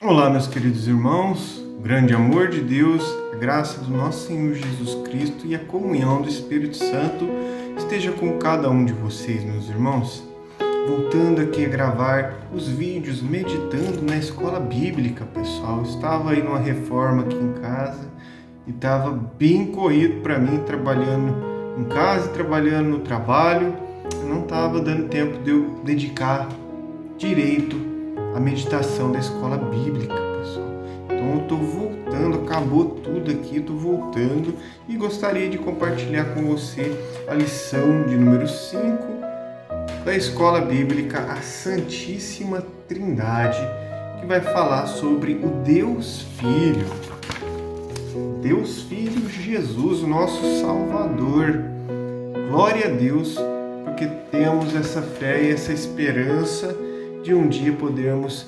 Olá, meus queridos irmãos, o grande amor de Deus, a graça do nosso Senhor Jesus Cristo e a comunhão do Espírito Santo esteja com cada um de vocês, meus irmãos. Voltando aqui a gravar os vídeos, meditando na escola bíblica, pessoal. Eu estava aí numa reforma aqui em casa e estava bem corrido para mim, trabalhando em casa e trabalhando no trabalho. Não estava dando tempo de eu dedicar direito a meditação da escola bíblica, pessoal. Então eu estou voltando, acabou tudo aqui, estou voltando e gostaria de compartilhar com você a lição de número 5 da escola bíblica, a Santíssima Trindade, que vai falar sobre o Deus Filho. Deus Filho Jesus, o nosso Salvador. Glória a Deus, porque temos essa fé e essa esperança de um dia podermos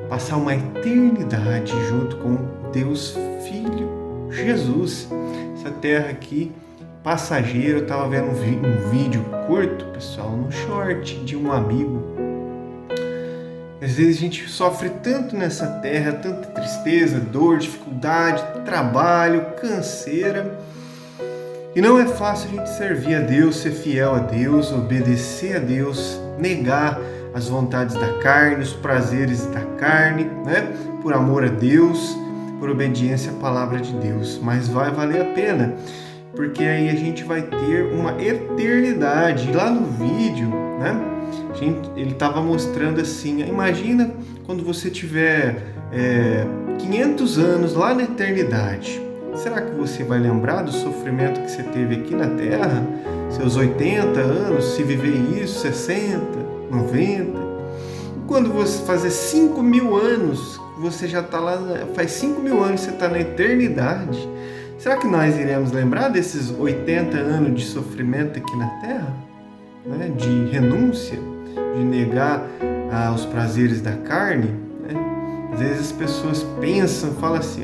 passar uma eternidade junto com Deus Filho Jesus. Essa terra aqui, passageiro. Eu estava vendo um vídeo curto, pessoal, no short de um amigo. Às vezes a gente sofre tanto nessa terra, tanta tristeza, dor, dificuldade, trabalho, canseira. E não é fácil a gente servir a Deus, ser fiel a Deus, obedecer a Deus, negar as vontades da carne, os prazeres da carne, né? Por amor a Deus, por obediência à palavra de Deus. Mas vai valer a pena, porque aí a gente vai ter uma eternidade. Lá no vídeo, né? Ele estava mostrando assim, imagina quando você tiver 500 anos lá na eternidade. Será que você vai lembrar do sofrimento que você teve aqui na Terra? Seus 80 anos, se viver isso, 60, 90. Quando você fazer 5.000 anos, você já está lá, faz 5.000 anos que você está na eternidade. Será que nós iremos lembrar desses 80 anos de sofrimento aqui na Terra? Né? De renúncia, de negar os prazeres da carne? Né? Às vezes as pessoas pensam, falam assim,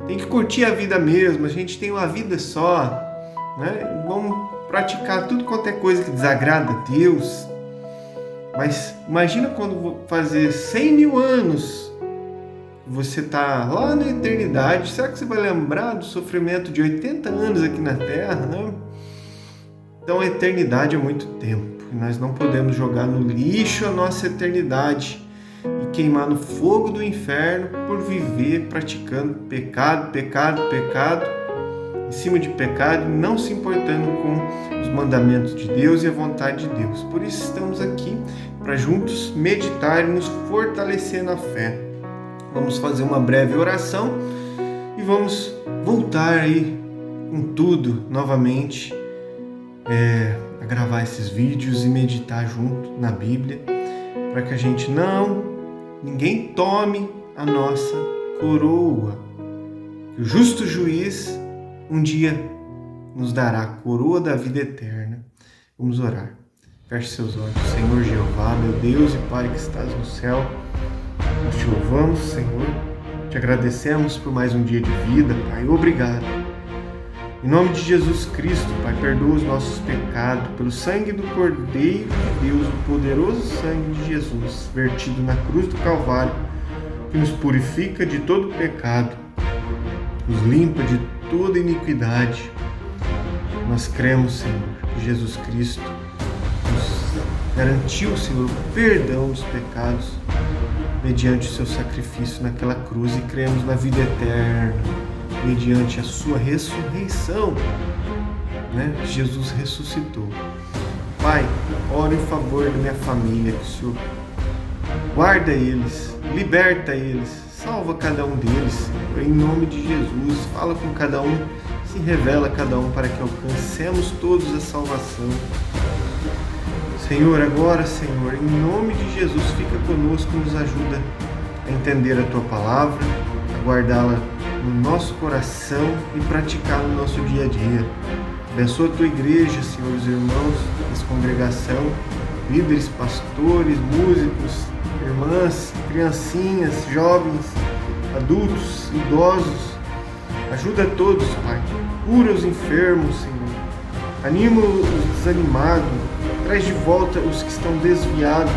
tem que curtir a vida mesmo, a gente tem uma vida só, né? Vamos praticar tudo quanto é coisa que desagrada a Deus. Mas imagina quando fazer 100.000 anos, você está lá na eternidade, será que você vai lembrar do sofrimento de 80 anos aqui na Terra? Né? Então a eternidade é muito tempo, e nós não podemos jogar no lixo a nossa eternidade e queimar no fogo do inferno por viver praticando pecado, em cima de pecado, e não se importando com os mandamentos de Deus e a vontade de Deus. Por isso estamos aqui, para juntos meditar e nos fortalecer na fé. Vamos fazer uma breve oração e vamos voltar aí com tudo novamente, a gravar esses vídeos e meditar junto na Bíblia, para que a gente ninguém tome a nossa coroa. Que o justo juiz um dia nos dará a coroa da vida eterna. Vamos orar. Feche seus olhos. Senhor Jeová, meu Deus e Pai que estás no céu, nós te louvamos, Senhor, te agradecemos por mais um dia de vida, Pai. Obrigado. Em nome de Jesus Cristo, Pai, perdoa os nossos pecados pelo sangue do Cordeiro de Deus, o poderoso sangue de Jesus, vertido na cruz do Calvário, que nos purifica de todo pecado, nos limpa de toda iniquidade. Nós cremos, Senhor, que Jesus Cristo nos garantiu, Senhor, o perdão dos pecados mediante o seu sacrifício naquela cruz, e cremos na vida eterna mediante a sua ressurreição, né? Jesus ressuscitou. Pai, ore em favor da minha família, que o Senhor guarda eles, liberta eles, salva cada um deles, Senhor, em nome de Jesus. Fala com cada um, se revela a cada um, para que alcancemos todos a salvação. Senhor, agora, Senhor, em nome de Jesus, fica conosco, nos ajuda a entender a Tua palavra, a guardá-la no nosso coração e praticar no nosso dia a dia. Abençoa a Tua igreja, Senhor, os irmãos dessa congregação, líderes, pastores, músicos, irmãs, criancinhas, jovens, adultos, idosos. Ajuda a todos, Pai. Cura os enfermos, Senhor. Anima os desanimados. Traz de volta os que estão desviados.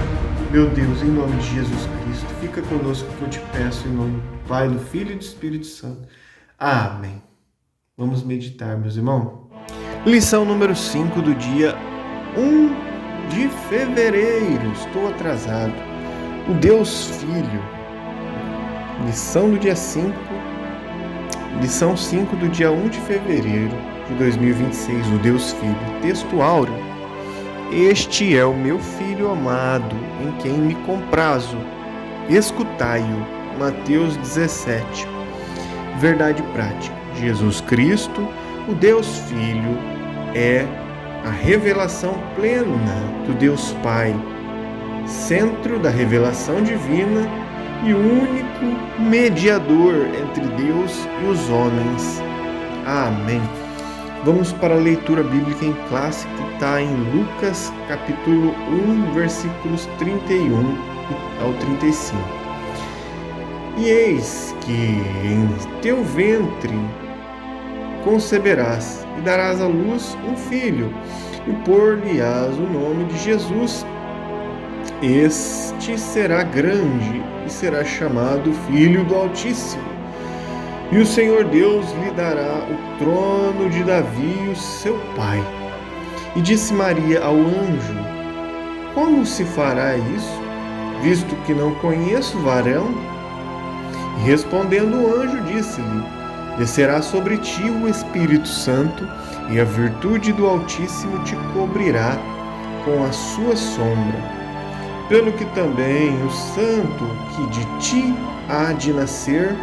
Meu Deus, em nome de Jesus Cristo, fica fica conosco que eu te peço em nome do Pai, do Filho e do Espírito Santo. Amém. Vamos meditar, meus irmãos. Lição número 5 do dia 1 de fevereiro. Estou atrasado. O Deus Filho. Lição do dia 5. Lição 5 do dia 1 de fevereiro de 2026. O Deus Filho. Texto áureo. Este é o meu Filho amado, em quem me comprazo. Escutai-o. Mateus 17. Verdade prática. Jesus Cristo, o Deus Filho, é a revelação plena do Deus Pai, centro da revelação divina e único mediador entre Deus e os homens. Amém. Vamos para a leitura bíblica em classe, que está em Lucas, capítulo 1, versículos 31 ao 35. E eis que em teu ventre conceberás e darás à luz um filho, e pôr-lhe-ás o nome de Jesus. Este será grande e será chamado Filho do Altíssimo. E o Senhor Deus lhe dará o trono de Davi, o seu pai. E disse Maria ao anjo: Como se fará isso, visto que não conheço varão? E respondendo o anjo, disse-lhe: Descerá sobre ti o Espírito Santo, e a virtude do Altíssimo te cobrirá com a sua sombra. Pelo que também o santo que de ti há de nascer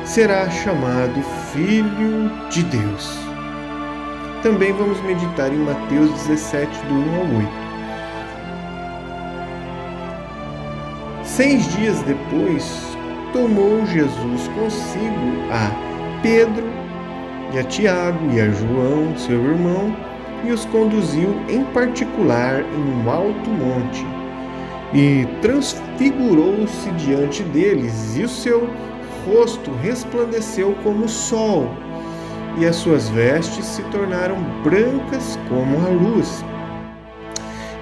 será chamado Filho de Deus. Também vamos meditar em Mateus 17, do 1 ao 8. 6 dias depois, tomou Jesus consigo a Pedro e a Tiago e a João, seu irmão, e os conduziu em particular em um alto monte, e transfigurou-se diante deles, e o seu rosto resplandeceu como o sol, e as suas vestes se tornaram brancas como a luz.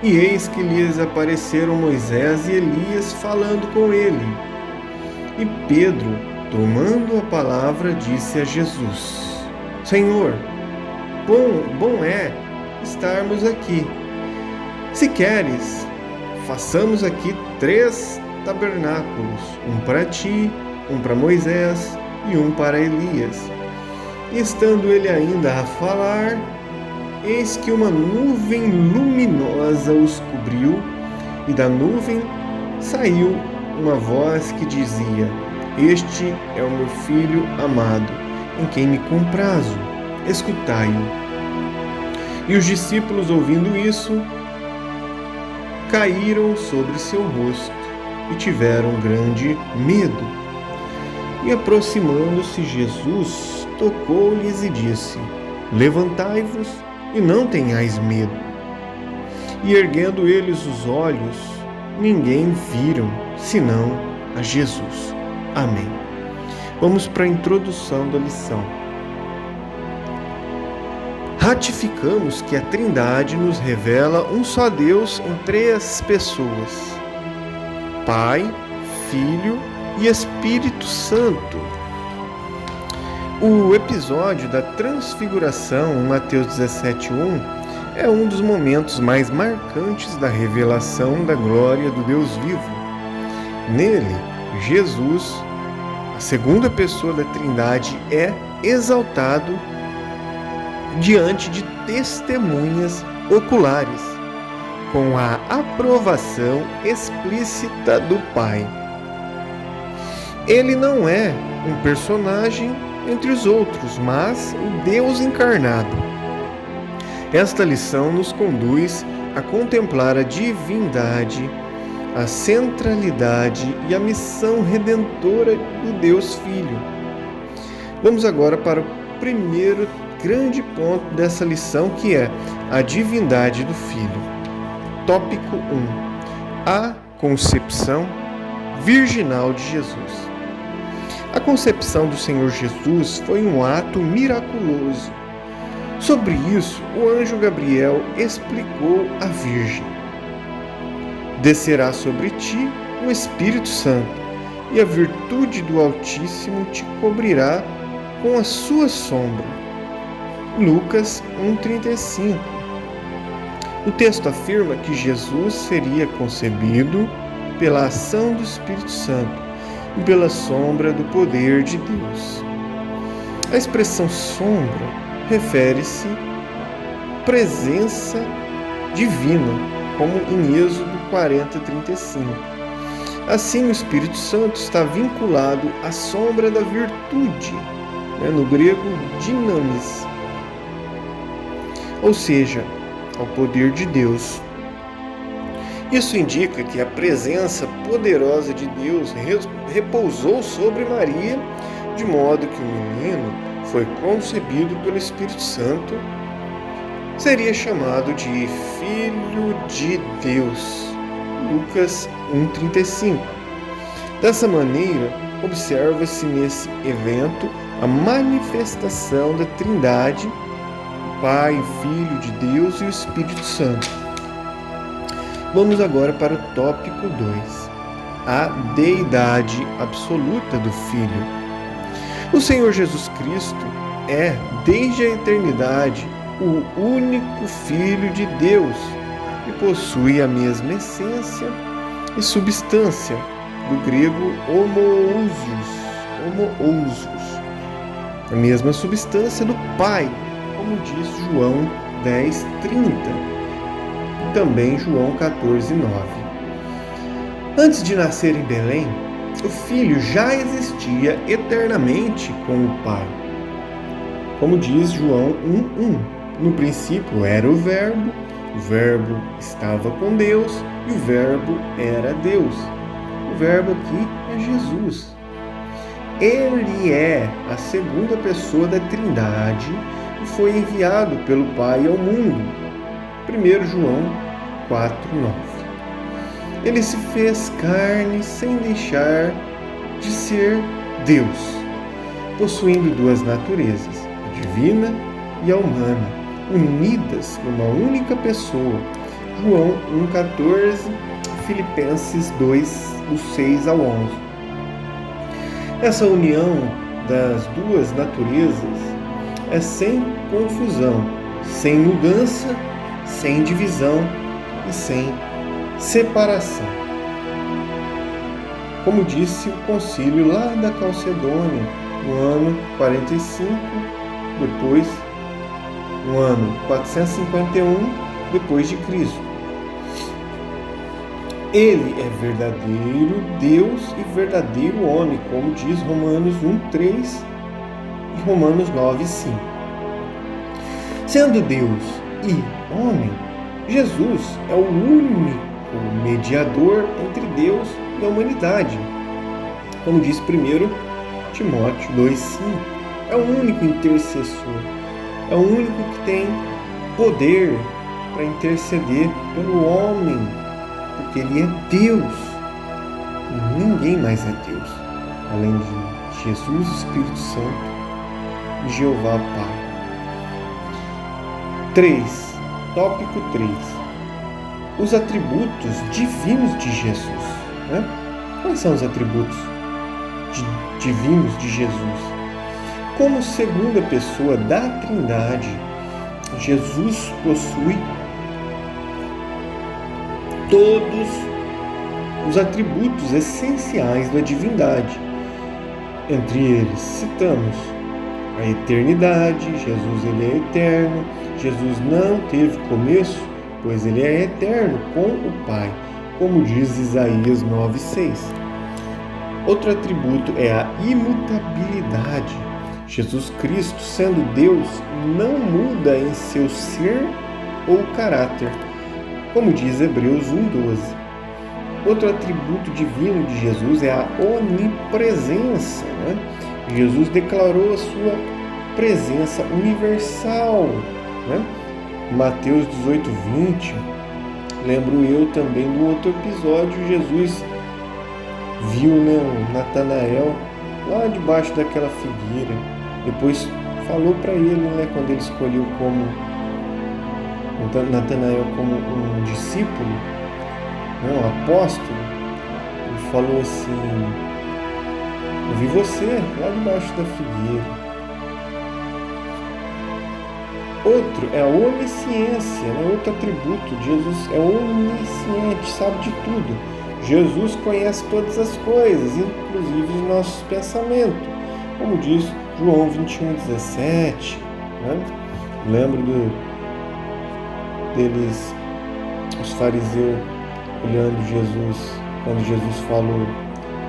E eis que lhes apareceram Moisés e Elias falando com ele. E Pedro, tomando a palavra, disse a Jesus: Senhor, bom é estarmos aqui. Se queres, façamos aqui 3 tabernáculos, um para ti, um para Moisés e um para Elias. E estando ele ainda a falar, eis que uma nuvem luminosa os cobriu, e da nuvem saiu uma voz que dizia: Este é o meu Filho amado, em quem me comprazo. Escutai-o. E os discípulos, ouvindo isso, caíram sobre seu rosto e tiveram grande medo. E aproximando-se Jesus, tocou-lhes e disse: Levantai-vos e não tenhais medo. E erguendo eles os olhos, ninguém viram, senão a Jesus. Amém. Vamos para a introdução da lição. Ratificamos que a Trindade nos revela um só Deus em 3 pessoas: Pai, Filho e Espírito Santo. O episódio da Transfiguração, em Mateus 17:1, é um dos momentos mais marcantes da revelação da glória do Deus vivo. Nele, Jesus, a segunda pessoa da Trindade, é exaltado diante de testemunhas oculares, com a aprovação explícita do Pai. Ele não é um personagem entre os outros, mas o Deus encarnado. Esta lição nos conduz a contemplar a divindade, a centralidade e a missão redentora do Deus Filho. Vamos agora para o primeiro grande ponto dessa lição, que é a divindade do Filho. Tópico 1. A concepção virginal de Jesus. A concepção do Senhor Jesus foi um ato miraculoso. Sobre isso, o anjo Gabriel explicou à Virgem: Descerá sobre ti o Espírito Santo, e a virtude do Altíssimo te cobrirá com a sua sombra. Lucas 1,35. O texto afirma que Jesus seria concebido pela ação do Espírito Santo e pela sombra do poder de Deus. A expressão sombra refere-se à presença divina, como em Êxodo 40:35. Assim, o Espírito Santo está vinculado à sombra da virtude, no grego dinamis, ou seja, ao poder de Deus. Isso indica que a presença poderosa de Deus repousou sobre Maria, de modo que o menino foi concebido pelo Espírito Santo, seria chamado de Filho de Deus. Lucas 1,35. Dessa maneira, observa-se nesse evento a manifestação da Trindade, Pai, Filho de Deus e o Espírito Santo. Vamos agora para o tópico 2, a deidade absoluta do Filho. O Senhor Jesus Cristo é, desde a eternidade, o único Filho de Deus e possui a mesma essência e substância, do grego homoousios, a mesma substância do Pai, como diz João 10:30 e também João 14:9. Antes de nascer em Belém, o Filho já existia eternamente com o Pai. Como diz João 1:1, no princípio era o Verbo estava com Deus e o Verbo era Deus. O Verbo aqui é Jesus. Ele é a segunda pessoa da Trindade e foi enviado pelo Pai ao mundo. 1 João 4:9. Ele se fez carne sem deixar de ser Deus, possuindo duas naturezas, a divina e a humana, unidas numa única pessoa. João 1,14, Filipenses 2, do 6 ao 11. Essa união das duas naturezas é sem confusão, sem mudança, sem divisão e sem separação. Como disse o concílio lá da Calcedônia, no ano 45, depois, no ano 451, depois de Cristo. Ele é verdadeiro Deus e verdadeiro homem, como diz Romanos 1:3 e Romanos 9:5. Sendo Deus e homem, Jesus é o único mediador entre Deus e a humanidade. Como diz 1 Timóteo 2:5, é o único intercessor, é o único que tem poder para interceder pelo homem, porque ele é Deus e ninguém mais é Deus, além de Jesus, Espírito Santo e Jeová Pai. 3. Tópico 3. Os atributos divinos de Jesus. Quais são os atributos divinos de Jesus? Como segunda pessoa da Trindade, Jesus possui todos os atributos essenciais da divindade. Entre eles, citamos a eternidade. Jesus ele é eterno. Jesus não teve começo, pois ele é eterno com o Pai, como diz Isaías 9:6. Outro atributo é a imutabilidade. Jesus Cristo, sendo Deus, não muda em seu ser ou caráter, como diz Hebreus 1:12. Outro atributo divino de Jesus é a onipresença. Jesus declarou a sua presença universal. Mateus 18:20. Lembro eu também do outro episódio, Jesus viu o Natanael lá debaixo daquela figueira. Depois falou para ele, quando ele escolheu como Natanael como um discípulo, um apóstolo, ele falou assim: Eu vi você lá debaixo da figueira. Outro é a onisciência, né? Outro atributo. Jesus é onisciente, sabe de tudo. Jesus conhece todas as coisas, inclusive os nossos pensamentos. Como diz João 21:17. Né? Lembro deles, os fariseus, olhando Jesus, quando Jesus falou: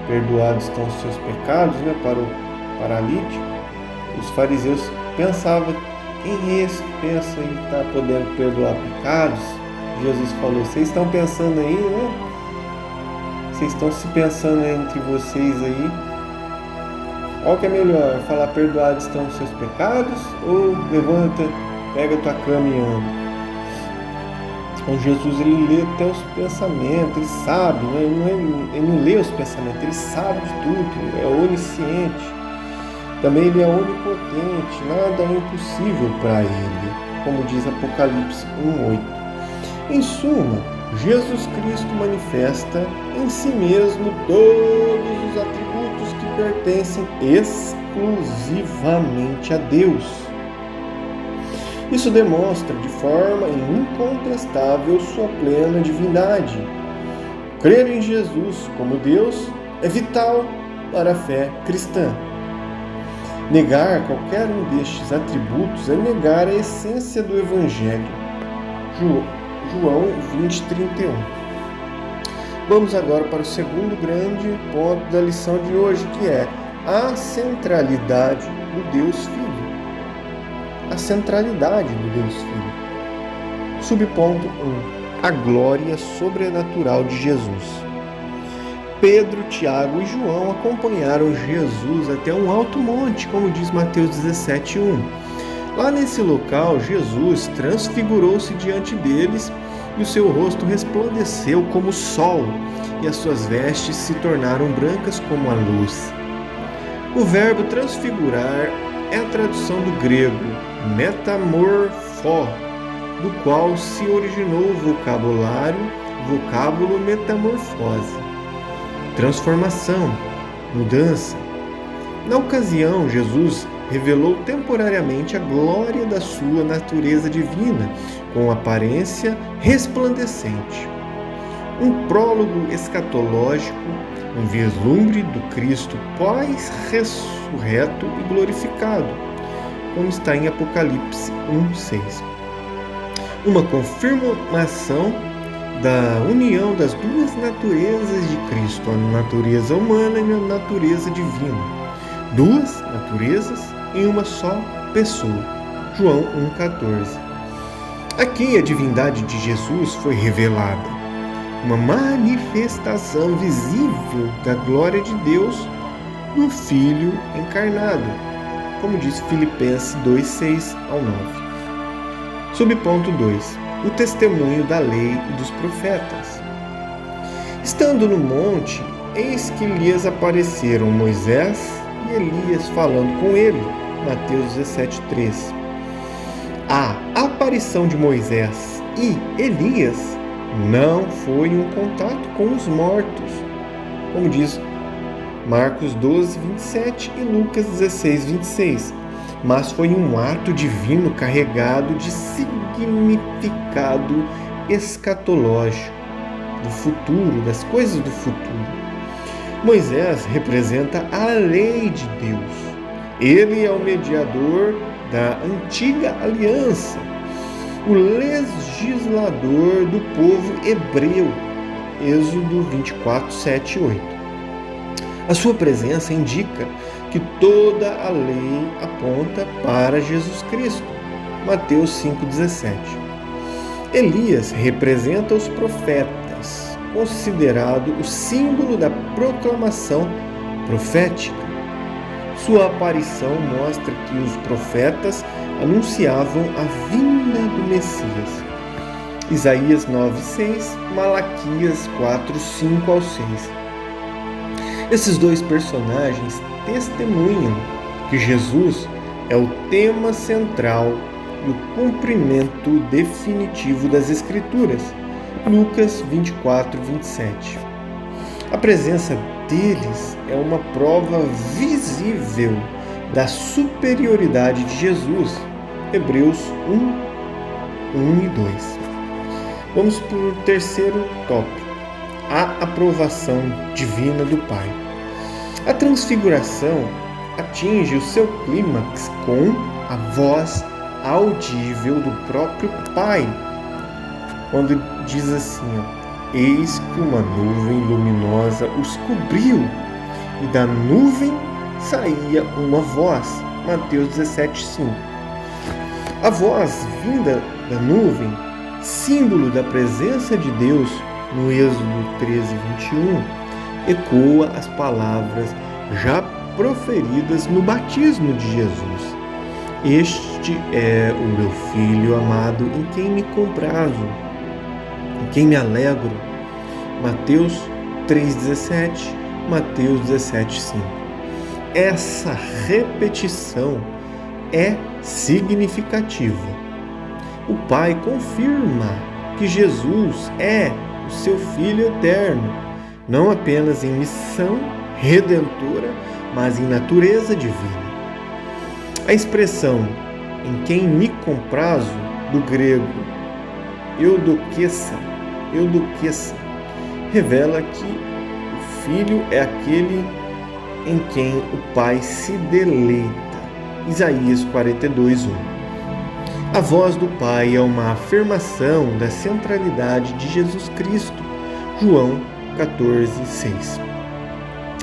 perdoados estão os seus pecados, né, para o paralítico. Os fariseus pensavam: quem é esse que pensa em estar podendo perdoar pecados? Jesus falou: vocês estão pensando aí, né? Vocês estão se pensando entre vocês aí. Qual que é melhor? Falar perdoados estão os seus pecados? Ou levanta, pega a tua cama e anda? Então Jesus, ele lê até os pensamentos, ele sabe, né? Ele não lê os pensamentos, ele sabe de tudo, é onisciente. Também ele é onipotente, nada é impossível para ele, como diz Apocalipse 1:8. Em suma, Jesus Cristo manifesta em si mesmo todos os atributos que pertencem exclusivamente a Deus. Isso demonstra de forma incontestável sua plena divindade. Crer em Jesus como Deus é vital para a fé cristã. Negar qualquer um destes atributos é negar a essência do Evangelho. João 20:31. Vamos agora para o segundo grande ponto da lição de hoje, que é a centralidade do Deus Filho. A centralidade do Deus Filho. Subponto 1. A glória sobrenatural de Jesus. Pedro, Tiago e João acompanharam Jesus até um alto monte, como diz Mateus 17:1. Lá nesse local, Jesus transfigurou-se diante deles e o seu rosto resplandeceu como o sol e as suas vestes se tornaram brancas como a luz. O verbo transfigurar é a tradução do grego metamorfó, do qual se originou o vocábulo metamorfose. Transformação, mudança. Na ocasião, Jesus revelou temporariamente a glória da sua natureza divina, com aparência resplandecente. Um prólogo escatológico, um vislumbre do Cristo pós-ressurreto e glorificado, como está em Apocalipse 1:6. Uma confirmação da união das duas naturezas de Cristo, a natureza humana e a natureza divina. Duas naturezas em uma só pessoa. João 1:14. Aqui a divindade de Jesus foi revelada, uma manifestação visível da glória de Deus no Filho encarnado, como diz Filipenses 2:6-9. Subponto 2. O testemunho da lei e dos profetas. Estando no monte, eis que lhes apareceram Moisés e Elias falando com ele. Mateus 17:3. A aparição de Moisés e Elias não foi um contato com os mortos, como diz Marcos 12:27 e Lucas 16:26, mas foi um ato divino carregado de significado escatológico, do futuro, das coisas do futuro. Moisés representa a lei de Deus. Ele é o mediador da antiga aliança, o legislador do povo hebreu. Êxodo 24:7-8. A sua presença indica que toda a lei aponta para Jesus Cristo. Mateus 5:17. Elias representa os profetas, considerado o símbolo da proclamação profética. Sua aparição mostra que os profetas anunciavam a vinda do Messias. Isaías 9:6, Malaquias 4:5-6. Esses dois personagens testemunham que Jesus é o tema central e o cumprimento definitivo das Escrituras. Lucas 24:27. A presença deles é uma prova visível da superioridade de Jesus. Hebreus 1 e 2. Vamos para o terceiro tópico: a aprovação divina do Pai. A transfiguração atinge o seu clímax com a voz audível do próprio Pai, quando diz assim: eis que uma nuvem luminosa os cobriu, e da nuvem saía uma voz. Mateus 17:5. A voz vinda da nuvem, símbolo da presença de Deus, no Êxodo 13:21, ecoa as palavras já proferidas no batismo de Jesus: este é o meu Filho amado, em quem me comprazo, em quem me alegro. Mateus 3:17, Mateus 17:5. Essa repetição é significativa. O Pai confirma que Jesus é o seu Filho eterno, não apenas em missão redentora, mas em natureza divina. A expressão "em quem me comprazo", do grego eudoquessa, revela que o Filho é aquele em quem o Pai se deleita. Isaías 42:1. A voz do Pai é uma afirmação da centralidade de Jesus Cristo. João 14:6.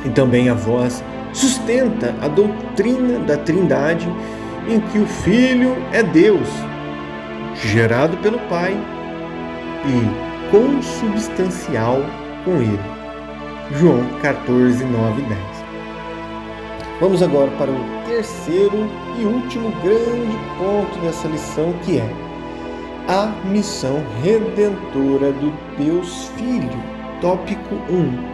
E também a voz sustenta a doutrina da Trindade, em que o Filho é Deus, gerado pelo Pai e consubstancial com Ele. João 14:9 e 10. Vamos agora para o terceiro e último grande ponto dessa lição, que é a missão redentora do Deus Filho. Tópico 1.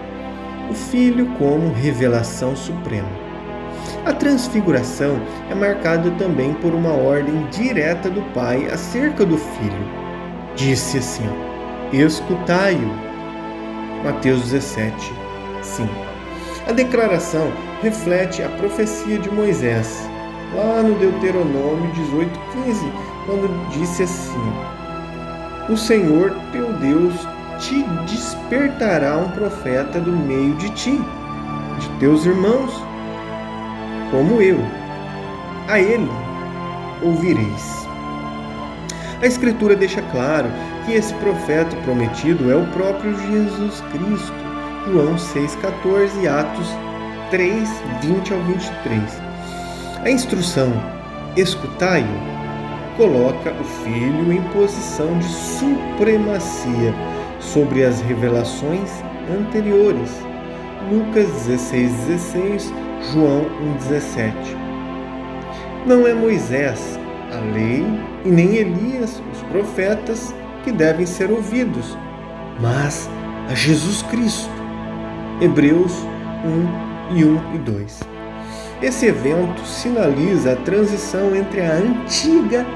O Filho como revelação suprema. A transfiguração é marcada também por uma ordem direta do Pai acerca do Filho. Disse assim: escutai-o. Mateus 17:5. A declaração reflete a profecia de Moisés, lá no Deuteronômio 18:15, quando disse assim: o Senhor teu Deus te despertará um profeta do meio de ti, de teus irmãos, como eu. A ele ouvireis. A Escritura deixa claro que esse profeta prometido é o próprio Jesus Cristo. João 6,14 e Atos 3:20 ao 23. A instrução escutai-o coloca o Filho em posição de supremacia sobre as revelações anteriores. Lucas 16:16, João 1:17. Não é Moisés, a lei, e nem Elias, os profetas, que devem ser ouvidos, mas a Jesus Cristo. Hebreus 1 e 2. Esse evento sinaliza a transição entre a antiga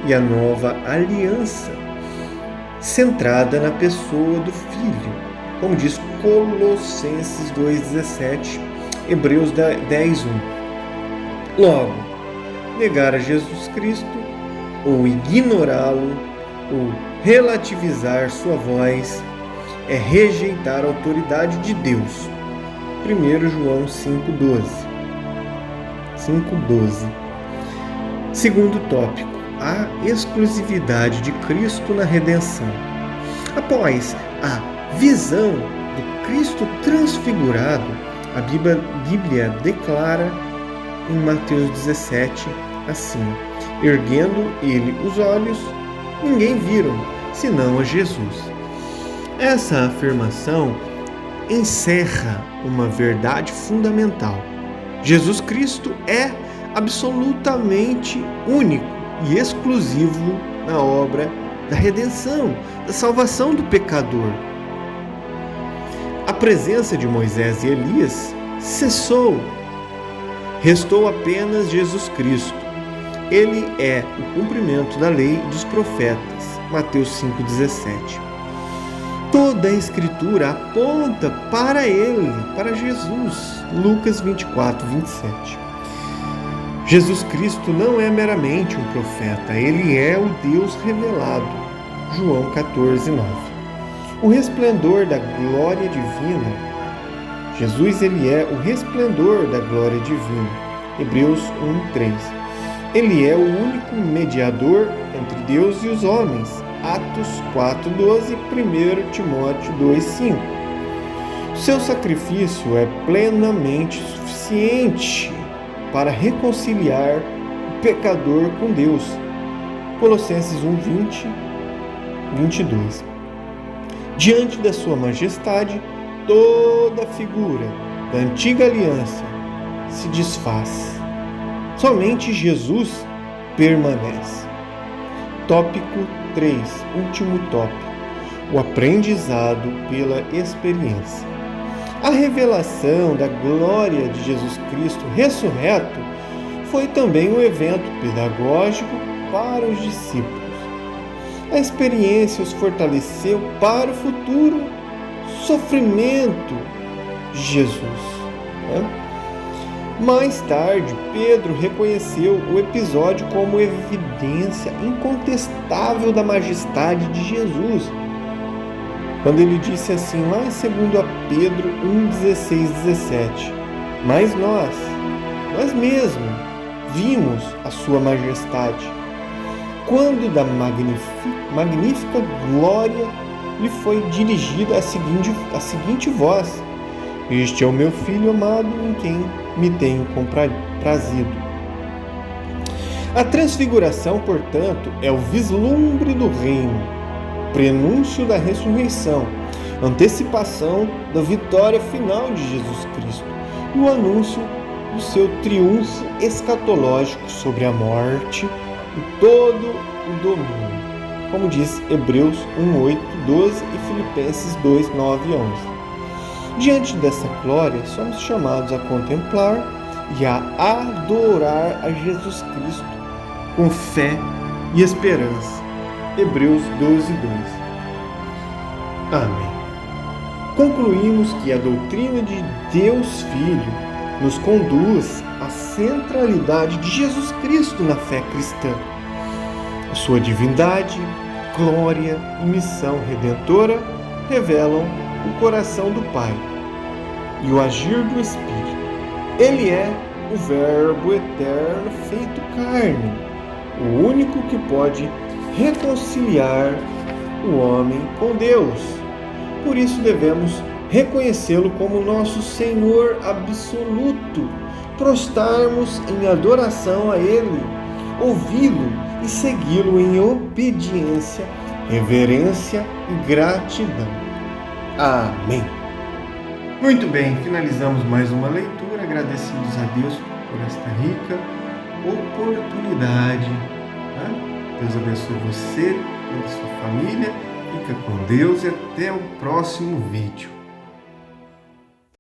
e a nova aliança, centrada na pessoa do Filho, como diz Colossenses 2:17, Hebreus 10:1. Logo, negar a Jesus Cristo, ou ignorá-lo, ou relativizar sua voz, é rejeitar a autoridade de Deus. 1 João 5:12. Segundo tópico: a exclusividade de Cristo na redenção. Após a visão do Cristo transfigurado, a Bíblia declara em Mateus 17 assim: erguendo ele os olhos, ninguém viram, senão a Jesus. Essa afirmação encerra uma verdade fundamental. Jesus Cristo é absolutamente único e exclusivo na obra da redenção, da salvação do pecador. A presença de Moisés e Elias cessou. Restou apenas Jesus Cristo. Ele é o cumprimento da lei e dos profetas. Mateus 5:17. Toda a Escritura aponta para Ele, para Jesus. Lucas 24, 27. Jesus Cristo não é meramente um profeta, Ele é o Deus revelado. João 14, 9. O resplendor da glória divina. Jesus, Ele é o resplendor da glória divina. Hebreus 1, 3. Ele é o único mediador entre Deus e os homens. Atos 4:12 e 1 Timóteo 2:5. Seu sacrifício é plenamente suficiente para reconciliar o pecador com Deus. Colossenses 1:20, 22. Diante da sua majestade, toda figura da antiga aliança se desfaz. Somente Jesus permanece. Tópico 3, último tópico: o aprendizado pela experiência. A revelação da glória de Jesus Cristo ressurreto foi também um evento pedagógico para os discípulos. A experiência os fortaleceu para o futuro sofrimento de Jesus. Mais tarde, Pedro reconheceu o episódio como evidência incontestável da majestade de Jesus, quando ele disse assim, lá em 2 Pedro 1:16, 17: mas nós mesmos vimos a sua majestade, quando da magnífica glória lhe foi dirigida a seguinte voz: este é o meu Filho amado, em quem me tenho comprazido. A transfiguração, portanto, é o vislumbre do reino, prenúncio da ressurreição, antecipação da vitória final de Jesus Cristo e o anúncio do seu triunfo escatológico sobre a morte e todo o domínio, como diz Hebreus 1:8, 12 e Filipenses 2:9 e 11. Diante dessa glória, somos chamados a contemplar e a adorar a Jesus Cristo com fé e esperança. Hebreus 12:2. Amém. Concluímos que a doutrina de Deus Filho nos conduz à centralidade de Jesus Cristo na fé cristã. A sua divindade, glória e missão redentora revelam o coração do Pai e o agir do Espírito. Ele é o Verbo eterno feito carne, o único que pode reconciliar o homem com Deus. Por isso devemos reconhecê-lo como nosso Senhor absoluto, prostarmos em adoração a Ele, ouvi-lo e segui-lo em obediência, reverência e gratidão. Amém. Muito bem, finalizamos mais uma leitura, agradecidos a Deus por esta rica oportunidade. Deus abençoe você, toda a sua família, fica com Deus e até o próximo vídeo.